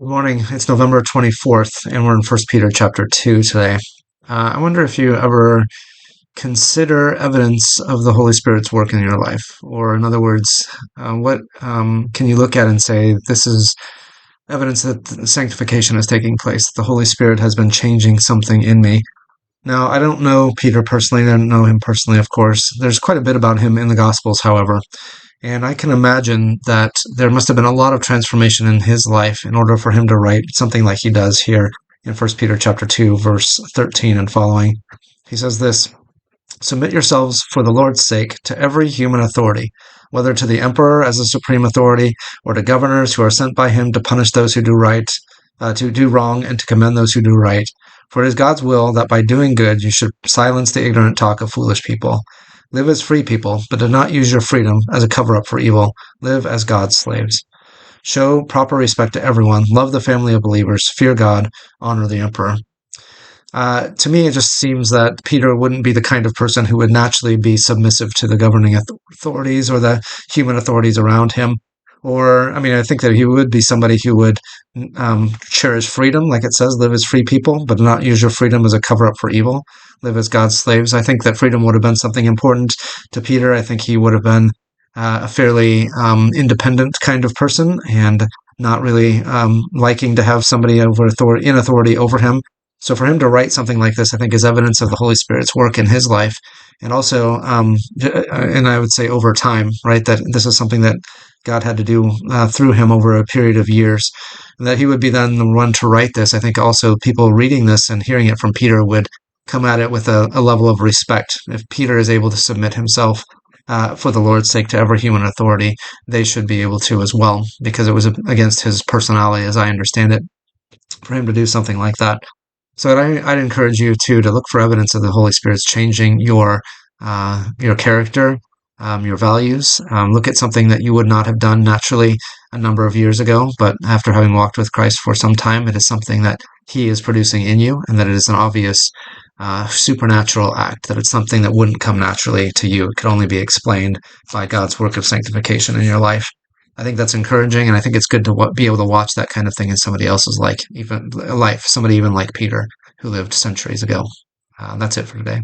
Good morning. It's November 24th, and we're in First Peter chapter 2 today. I wonder if you ever consider evidence of the Holy Spirit's work in your life. Or, in other words, what can you look at and say, this is evidence that sanctification is taking place? The Holy Spirit has been changing something in me. Now, I don't know Peter personally. I don't know him personally, of course. There's quite a bit about him in the Gospels, however. And I can imagine that there must have been a lot of transformation in his life in order for him to write something like he does here in First Peter chapter 2, verse 13 and following. He says this: Submit yourselves for the Lord's sake to every human authority, whether to the emperor as a supreme authority, or to governors who are sent by him to punish those who do right, to do wrong, and to commend those who do right. For it is God's will that by doing good you should silence the ignorant talk of foolish people. Live as free people, but do not use your freedom as a cover-up for evil. Live as God's slaves. Show proper respect to everyone. Love the family of believers. Fear God. Honor the emperor. To me, it just seems that Peter wouldn't be the kind of person who would naturally be submissive to the governing authorities or the human authorities around him. Or, I think that he would be somebody who would cherish freedom, like it says, live as free people, but not use your freedom as a cover up for evil. Live as God's slaves. I think that freedom would have been something important to Peter. I think he would have been a fairly independent kind of person and not really liking to have somebody in authority over him. So for him to write something like this, I think is evidence of the Holy Spirit's work in his life. And also, and I would say over time, right, that this is something that God had to do through him over a period of years. And that he would be then the one to write this. I think also people reading this and hearing it from Peter would come at it with a level of respect. If Peter is able to submit himself for the Lord's sake to every human authority, they should be able to as well, because it was against his personality, as I understand it, for him to do something like that. So I'd encourage you too to look for evidence of the Holy Spirit's changing your character, your values. Look at something that you would not have done naturally a number of years ago, but after having walked with Christ for some time, it is something that He is producing in you, and that it is an obvious supernatural act. That it's something that wouldn't come naturally to you. It could only be explained by God's work of sanctification in your life. I think that's encouraging, and I think it's good to be able to watch that kind of thing in somebody else's life, somebody even like Peter, who lived centuries ago. That's it for today.